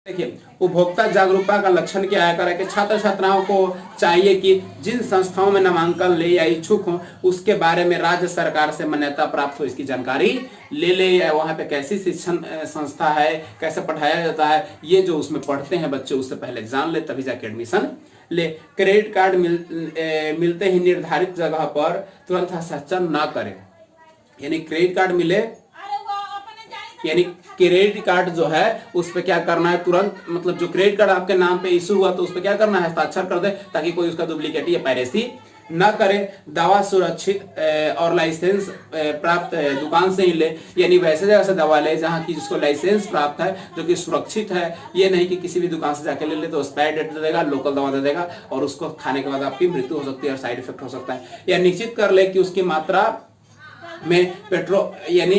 देखिए, उपभोक्ता जागरूकता का लक्षण क्या है? करें कि छात्र छात्राओं को चाहिए कि जिन संस्थाओं में नामांकन ले या इच्छुक हो उसके बारे में राज्य सरकार से मान्यता प्राप्त हो इसकी जानकारी ले या वहाँ पे कैसी शिक्षण संस्था है, कैसे पढ़ाया जाता है, ये जो उसमें पढ़ते हैं बच्चे उससे पहले जान ले, तभी जाके एडमिशन ले। क्रेडिट कार्ड मिलते ही निर्धारित जगह पर तुरंत हस्ताक्षर ना करें। यानी क्रेडिट कार्ड मिले, यानी क्रेडिट कार्ड जो है उस पर क्या करना है तुरंत, मतलब जो क्रेडिट कार्ड आपके नाम पे इशू हुआ तो उस पर क्या करना है, हस्ताक्षर कर दे, ताकि कोई उसका डुप्लीकेट या पायरेसी ना करे। दवा सुरक्षित और लाइसेंस प्राप्त दुकान से ही ले, यानी वैसे जगह से दवा ले जहाँ की जिसको लाइसेंस प्राप्त है, जो कि सुरक्षित है। ये नहीं कि किसी भी दुकान से जाके ले ले तो एक्सपायर डेट दे देगा, लोकल दवा दे देगा और उसको खाने के बाद आपकी मृत्यु हो सकती है और साइड इफेक्ट हो सकता है। या निश्चित कर ले कि उसकी मात्रा में पेट्रोल, यानी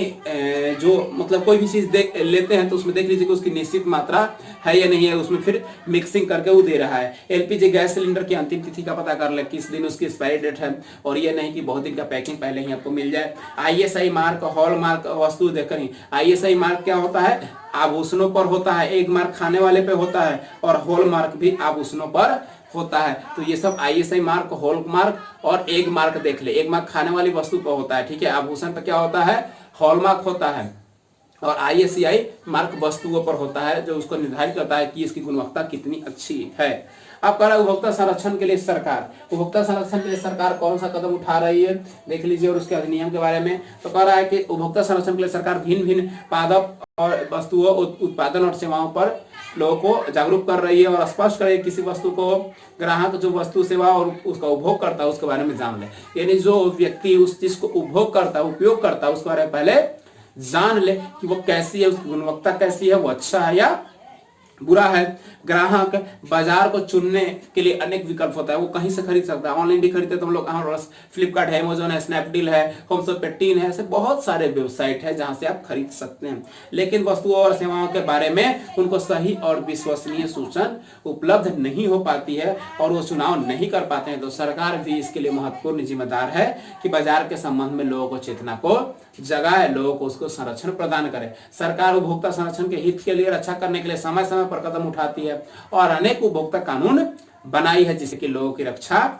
जो मतलब कोई भी चीज लेते हैं तो उसमें देख लीजिए कि उसकी निश्चित मात्रा है या नहीं है, उसमें फिर मिक्सिंग करके वो दे रहा है। एलपीजी गैस सिलेंडर की अंतिम तिथि का पता कर ले, किस दिन उसकी एक्सपायरी डेट है, और ये नहीं कि बहुत दिन का पैकिंग पहले ही आपको मिल जाए। आईएसआई मार्क, हॉल मार्क वस्तु देखकर ही। आईएसआई मार्क क्या होता है? आभूषणों पर होता है। एक मार्क खाने वाले पे होता है और हॉल मार्क भी आभूषणों पर होता है। तो ये सब आईएसआई मार्क, हॉल मार्क और एग मार्क देख ले। एग मार्क खाने वाली वस्तु पर होता है, ठीक है। आभूषण पर क्या होता है? हॉल मार्क होता है। और आईएसआई मार्क वस्तुओं पर होता है, जो उसको निर्धारित करता है कि इसकी गुणवत्ता कितनी अच्छी है। अब कह रहा है उपभोक्ता संरक्षण के लिए सरकार, उपभोक्ता संरक्षण के लिए सरकार कौन सा कदम उठा रही है देख लीजिए, और उसके अधिनियम के बारे में। तो कह रहा है कि उपभोक्ता संरक्षण के लिए सरकार भिन्न भिन्न पादप और वस्तुओं, उत्पादन और सेवाओं पर लोगों को जागरूक कर रही है और स्पष्ट करे किसी वस्तु को ग्राहक जो वस्तु सेवा और उसका उपभोग करता है उसके बारे में जान ले। यानी जो व्यक्ति उस चीज को उपभोग करता है, उपयोग करता है, उसके बारे में पहले जान ले कि वो कैसी है, उसकी गुणवत्ता कैसी है, वो अच्छा है या बुरा है। ग्राहक बाजार को चुनने के लिए अनेक विकल्प होता है, वो कहीं से खरीद सकता है। ऑनलाइन भी खरीदते तो हम लोग फ्लिपकार्ट है, अमेजोन है, स्नैपडील है, होमसपेटीन है, ऐसे बहुत सारे वेबसाइट है जहां से आप खरीद सकते हैं। लेकिन वस्तुओं और सेवाओं के बारे में उनको सही और विश्वसनीय सूचना उपलब्ध नहीं हो पाती है और वो चुनाव नहीं कर पाते हैं। तो सरकार भी इसके लिए महत्वपूर्ण जिम्मेदार है कि बाजार के संबंध में लोगों को चेतना को जगाए, लोगों को उसको संरक्षण प्रदान करे। सरकार उपभोक्ता संरक्षण के हित के लिए, रक्षा करने के लिए समय समय पर कदम उठाती है और अनेक उपभोक्ता कानून बनाई है जिससे कि लोगों की रक्षा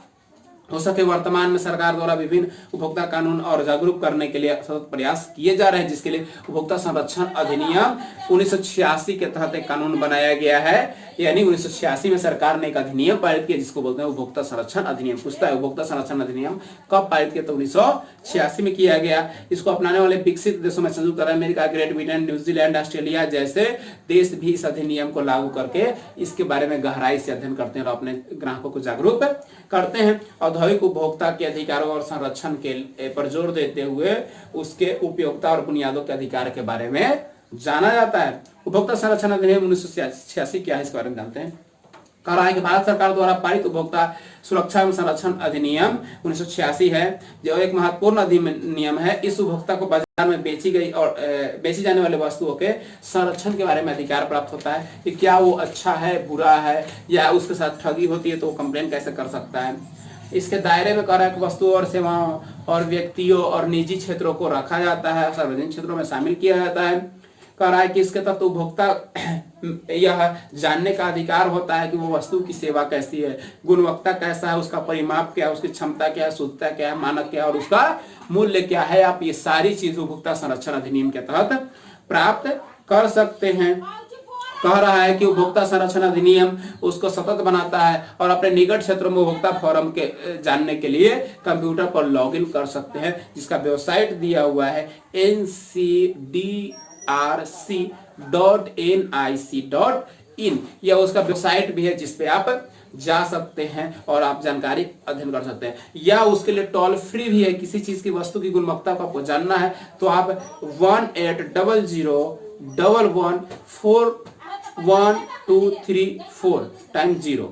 हो सके। वर्तमान में सरकार द्वारा विभिन्न उपभोक्ता कानून और जागरूक करने के लिए सतत प्रयास किए जा रहे हैं, जिसके लिए उपभोक्ता संरक्षण अधिनियम 1986 के तहत एक कानून बनाया गया है। यानी 1986 में सरकार ने एक अधिनियम पारित किया जिसको बोलते हैं उपभोक्ता संरक्षण अधिनियम। पूछता है उपभोक्ता संरक्षण अधिनियम कब पारित किया? तो 1986 में किया गया। इसको अपनाने वाले विकसित देशों में संयुक्त अरब America, great Britain, New Zealand, Australia जैसे देश भी इस अधिनियम को लागू करके इसके बारे में गहराई से अध्ययन करते हैं और अपने ग्राहकों को जागरूक करते हैं। औद्योगिक उपभोक्ता के अधिकारों और संरक्षण के पर जोर देते हुए उसके उपयोगिता और बुनियादों के अधिकार के बारे में जाना जाता है। उपभोक्ता संरक्षण अधिनियम 1986 क्या है इसके बारे में जानते हैं। कह रहा है कि भारत सरकार द्वारा पारित उपभोक्ता सुरक्षा एवं संरक्षण अधिनियम 1986 है, जो एक महत्वपूर्ण अधिनियम है। इस उपभोक्ता को बाजार में बेची गई और बेची जाने वाले वस्तुओं के संरक्षण के बारे में अधिकार प्राप्त होता है कि क्या वो अच्छा है, बुरा है, या उसके साथ ठगी होती है तो वो कंप्लेन कैसे कर सकता है। इसके दायरे में कह रहा है कि वस्तुओं और सेवाओं और व्यक्तियों और निजी क्षेत्रों को रखा जाता है, सार्वजनिक क्षेत्रों में शामिल किया जाता है। कह रहा है कि इसके तहत उपभोक्ता यह जानने का अधिकार होता है कि वो वस्तु की सेवा कैसी है, गुणवत्ता कैसा है, उसका परिमाप क्या है, उसकी क्षमता क्या है, शुद्धता क्या है, मानक क्या है और उसका मूल्य क्या है। आप ये सारी चीज उपभोक्ता संरक्षण अधिनियम के तहत प्राप्त कर सकते हैं। कह रहा है कि उपभोक्ता संरक्षण अधिनियम उसको सतत बनाता है और अपने निकट क्षेत्रों में उपभोक्ता फोरम के जानने के लिए कंप्यूटर पर लॉगिन कर सकते हैं, जिसका वेबसाइट दिया हुआ है ncdrc.nic.in। यह उसका वेबसाइट भी है जिसपे आप जा सकते हैं और आप जानकारी अध्ययन कर सकते हैं। या उसके लिए टोल फ्री भी है, किसी चीज की वस्तु की गुणवत्ता को आपको जानना है तो आप 1800114123 टाइम 0,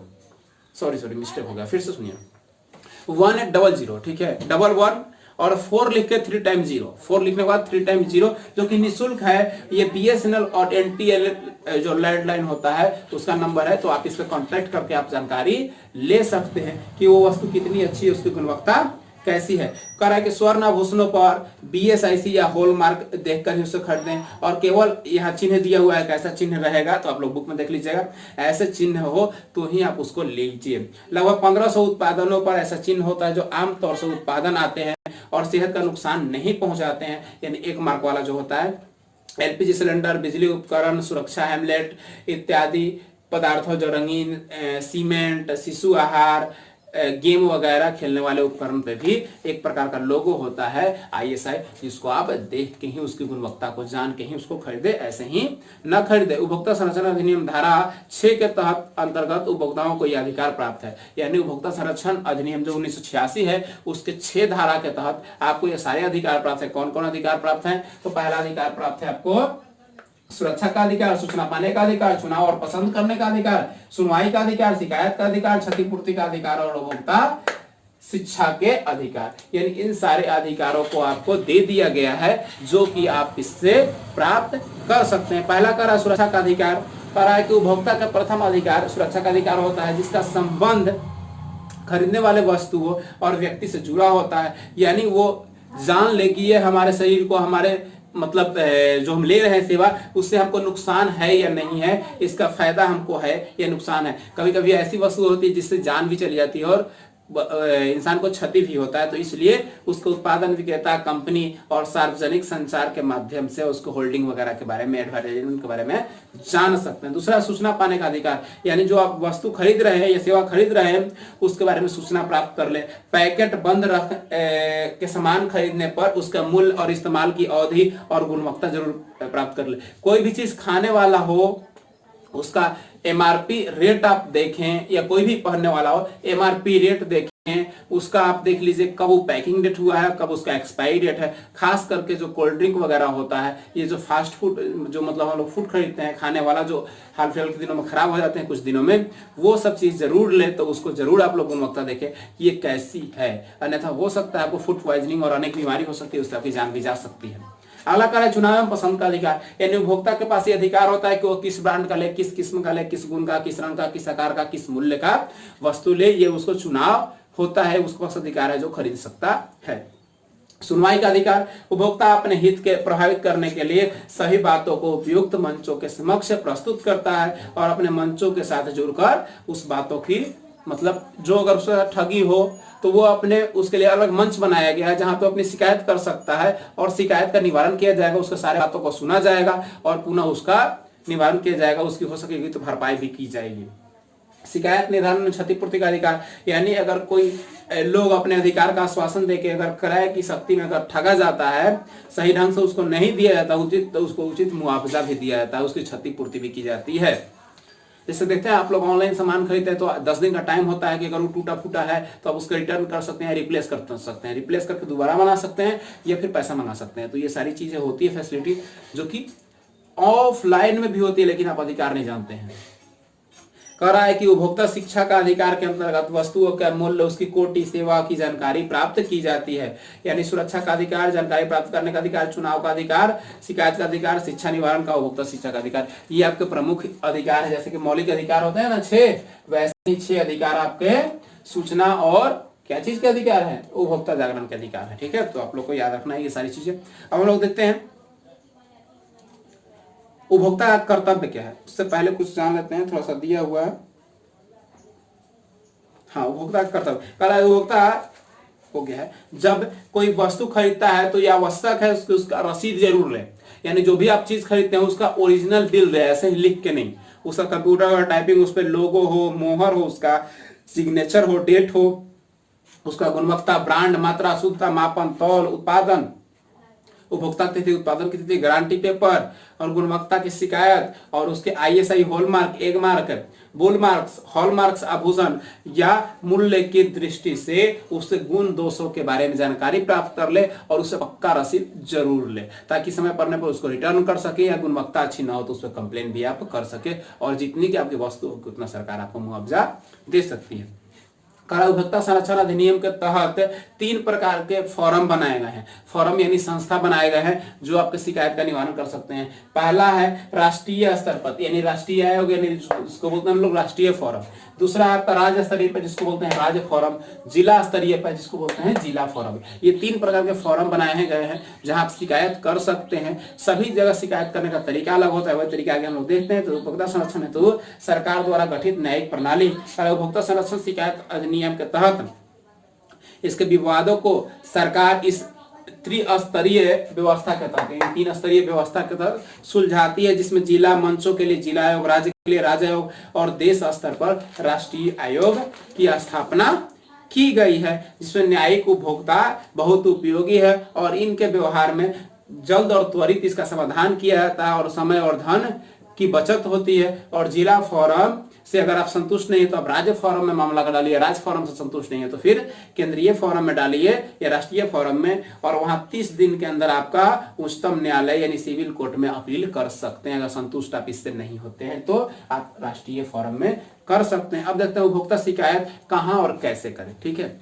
सॉरी मिस्टेक हो गया, फिर से सुनिए 1800, ठीक है, 11 और 4 लिख के 3 टाइम 0, 4 लिखने के बाद 3 टाइम 0, जो कि निःशुल्क है। ये बीएसएनएल और एनटीएल जो लैंडलाइन होता है उसका नंबर है, तो आप इस पर कॉन्टैक्ट करके आप जानकारी ले सकते हैं कि वो वस्तु कितनी अच्छी है, उसकी गुणवत्ता कैसी है। कह रहा है कि स्वर्ण आभूषणों पर BSIC या हॉलमार्क देखकर ही उसे खरीदें, और केवल यहाँ चिन्ह दिया हुआ है, कैसा चिन्ह रहेगा तो आप लोग बुक में देख लीजिएगा। ऐसे चिन्ह हो तो ही आप उसको लीजिए। लगभग 1500 उत्पादनों पर ऐसा चिन्ह होता है जो आमतौर से उत्पादन आते हैं और सेहत का नुकसान नहीं पहुंचाते हैं, यानी 1 मार्क वाला जो होता है। LPG सिलेंडर, बिजली उपकरण, सुरक्षा हेमलेट इत्यादि पदार्थों जो रंगीन सीमेंट, शिशु आहार, गेम वगैरह खेलने वाले उपकरण पे भी एक प्रकार का लोगो होता है ISI, जिसको आप देख के ही उसकी गुणवत्ता को जान के ही उसको खरीदे, ऐसे ही न खरीदे। उपभोक्ता संरक्षण अधिनियम धारा 6 के तहत अंतर्गत उपभोक्ताओं को यह अधिकार प्राप्त है, यानी उपभोक्ता संरक्षण अधिनियम जो 1986 है उसके 6 धारा के तहत आपको ये सारे अधिकार प्राप्त है। कौन कौन अधिकार प्राप्त है? तो पहला अधिकार प्राप्त है आपको सुरक्षा का अधिकार, सूचना पाने का अधिकार, चुनाव और पसंद करने का अधिकार, सुनवाई का अधिकार, शिकायत का अधिकार, क्षतिपूर्ति का अधिकार और उपभोक्ता शिक्षा के अधिकार। यानी इन सारे अधिकारों को आपको दे दिया गया है जो कि आप इससे प्राप्त कर सकते हैं। पहला करा सुरक्षा का अधिकार, करा है कि उपभोक्ता का प्रथम अधिकार सुरक्षा का अधिकार होता है जिसका संबंध खरीदने वाले वस्तुओं और व्यक्ति से जुड़ा होता है, यानी वो जान ले कि ये हमारे शरीर को, हमारे मतलब जो हम ले रहे हैं सेवा, उससे हमको नुकसान है या नहीं है, इसका फायदा हमको है या नुकसान है। कभी कभी ऐसी वस्तु होती है जिससे जान भी चली जाती है और इंसान को क्षति भी होता है, तो इसलिए उसको उत्पादन विक्रेता कंपनी और सार्वजनिक संचार के माध्यम से उसको होल्डिंग वगैरह के बारे में, एडवर्टाइजमेंट के बारे में जान सकते हैं। दूसरा सूचना पाने का अधिकार, यानी जो आप वस्तु खरीद रहे हैं या सेवा खरीद रहे हैं उसके बारे में सूचना प्राप्त कर ले। पैकेट बंद रख के सामान खरीदने पर उसका मूल्य और इस्तेमाल की अवधि और गुणवत्ता जरूर प्राप्त कर ले। कोई भी चीज खाने वाला हो उसका MRP रेट आप देखें, या कोई भी पहनने वाला हो MRP रेट देखें, उसका आप देख लीजिए कब वो पैकिंग डेट हुआ है, कब उसका एक्सपायरी डेट है। खास करके जो कोल्ड ड्रिंक वगैरह होता है, ये जो फास्ट फूड, जो मतलब हम लोग फूड खरीदते हैं खाने वाला, जो हाल फिलहाल के दिनों में खराब हो जाते हैं कुछ दिनों में, वो सब चीज जरूर ले, तो उसको जरूर आप लोग गुणवत्ता देखें कि ये कैसी है, अन्यथा हो सकता है आपको फूड पॉइजनिंग और अनेक बीमारी हो सकती है, उससे आपकी जान भी जा सकती है। अगला कार्य है चुनाव एवं पसंद का अधिकार, यानी उपभोक्ता के पास ये अधिकार होता है कि वो किस ब्रांड का ले, किस किस्म का ले, किस गुण का, किस रंग का, किस आकार का, किस मूल्य का वस्तु ले, ये उसको चुनाव होता है, उसको पास अधिकार है जो खरीद सकता है। सुनवाई का अधिकार, उपभोक्ता अपने हित के प्रभावित करने के लिए सही बातों को उपयुक्त मंचों के समक्ष प्रस्तुत करता है और अपने मंचों के साथ जुड़कर उस बातों की, मतलब जो अगर उसका ठगी हो तो वो अपने उसके लिए अलग मंच बनाया गया है जहां पे अपनी शिकायत कर सकता है और शिकायत का निवारण किया जाएगा, उसके सारे बातों को सुना जाएगा और पुनः उसका निवारण किया जाएगा, उसकी हो सकेगी तो भरपाई भी की जाएगी। शिकायत निर्धारण क्षतिपूर्ति का अधिकार, यानी अगर कोई लोग अपने अधिकार का आश्वासन देके अगर क्रय की शक्ति में अगर ठगा जाता है, सही ढंग से उसको नहीं दिया जाता उचित, तो उसको उचित मुआवजा भी दिया जाता है, उसकी क्षतिपूर्ति भी की जाती है। जैसे देखते हैं आप लोग ऑनलाइन सामान खरीदते हैं तो 10 दिन का टाइम होता है कि अगर वो टूटा फूटा है तो आप उसको रिटर्न कर सकते हैं, रिप्लेस कर सकते हैं, रिप्लेस करके दोबारा बना सकते हैं या फिर पैसा मंगा सकते हैं। तो ये सारी चीजें होती है फैसिलिटी, जो कि ऑफलाइन में भी होती है, लेकिन आप अधिकार नहीं जानते हैं। कह रहा है कि उपभोक्ता शिक्षा का अधिकार के अंतर्गत वस्तुओं का मूल्य, उसकी कोटि, सेवा की जानकारी प्राप्त की जाती है, यानी सुरक्षा का अधिकार, जानकारी प्राप्त करने का अधिकार, चुनाव का अधिकार, शिकायत का अधिकार, शिक्षा निवारण का, उपभोक्ता शिक्षा का अधिकार, ये आपके प्रमुख अधिकार है। जैसे कि मौलिक अधिकार होते हैं ना 6, वैसे ही 6 अधिकार आपके सूचना और क्या चीज के अधिकार है, उपभोक्ता जागरण के अधिकार है। ठीक है, तो आप लोग को याद रखना है ये सारी चीजें। अब हम लोग देखते हैं उपभोक्ता का कर्तव्य क्या है। उससे पहले कुछ जान लेते हैं, थोड़ा सा दिया हुआ है। हाँ, उपभोक्ता का कर्तव्य, कल उपभोक्ता हो गया है, जब कोई वस्तु खरीदता है तो यह आवश्यक है उसका रसीद जरूर ले, यानी जो भी आप चीज खरीदते हैं उसका ओरिजिनल बिल दे, ऐसे ही लिख के नहीं, उसका कंप्यूटर और टाइपिंग, उस पर लोगो हो, मोहर हो, उसका सिग्नेचर हो, डेट हो, उसका गुणवत्ता, ब्रांड, मात्रा, शुद्धता, मापन, तौल, उत्पादन, उपभोक्ता तिथि, उत्पादन की तिथि, गारंटी पेपर और गुणवत्ता की शिकायत, और उसके ISI हॉलमार्क, एग मार्क, बुलमार्क्स, हॉलमार्क्स, आभूषण या मूल्य की दृष्टि से उससे गुण दोषों के बारे में जानकारी प्राप्त कर ले और उससे पक्का रसीद जरूर ले, ताकि समय पड़ने पर उसको रिटर्न कर सके, या गुणवत्ता अच्छी ना हो तो उस पर कंप्लेन भी आप कर सके, और जितनी की आपकी वस्तु होगी उतना सरकार आपको मुआवजा दे सकती है। करा उपभोक्ता संरक्षण अधिनियम के तहत 3 प्रकार के फोरम बनाए गए हैं। फोरम यानी संस्था बनाए गए हैं जो आपके शिकायत का निवारण कर सकते हैं। पहला है राष्ट्रीय स्तर पर यानी राष्ट्रीय आयोग यानी जिसको बोलते हैं हम लोग राष्ट्रीय फोरम। दूसरा आपका राज्य स्तरीय पर जिसको बोलते हैं राज्य फोरम। जिला स्तरीय पर जिसको बोलते हैं जिला फोरम। ये 3 प्रकार के फोरम बनाए गए हैं जहां आप शिकायत कर सकते हैं। सभी जगह शिकायत करने का तरीका अलग होता है, वही तरीका आगे हम लोग देखते हैं। तो उपभोक्ता संरक्षण हेतु सरकार द्वारा गठित न्यायिक प्रणाली उपभोक्ता संरक्षण शिकायत अधिनियम के तहत इसके विवादों को सरकार इस त्रिस्तरीय व्यवस्था के तहत 3 स्तरीय व्यवस्था के तहत सुलझाती है, जिसमें जिला मंचों के लिए जिला आयोग, राज्य के लिए राज्य आयोग और देश स्तर पर राष्ट्रीय आयोग की स्थापना की गई है, जिसमें न्यायिक उपभोक्ता बहुत उपयोगी है और इनके व्यवहार में जल्द और त्वरित इसका समाधान किया जाता है और समय और धन की बचत होती है। और जिला फोरम से अगर आप संतुष्ट नहीं है तो आप राज्य फोरम में मामला का डालिए, राज्य फोरम से संतुष्ट नहीं है तो फिर केंद्रीय फोरम में डालिए या राष्ट्रीय फोरम में, और वहां 30 दिन के अंदर आपका उच्चतम न्यायालय यानी सिविल कोर्ट में अपील कर सकते हैं। अगर संतुष्ट आप इससे नहीं होते हैं तो आप राष्ट्रीय फोरम में कर सकते हैं। अब देखते हैं उपभोक्ता शिकायत कहां और कैसे करें। ठीक है।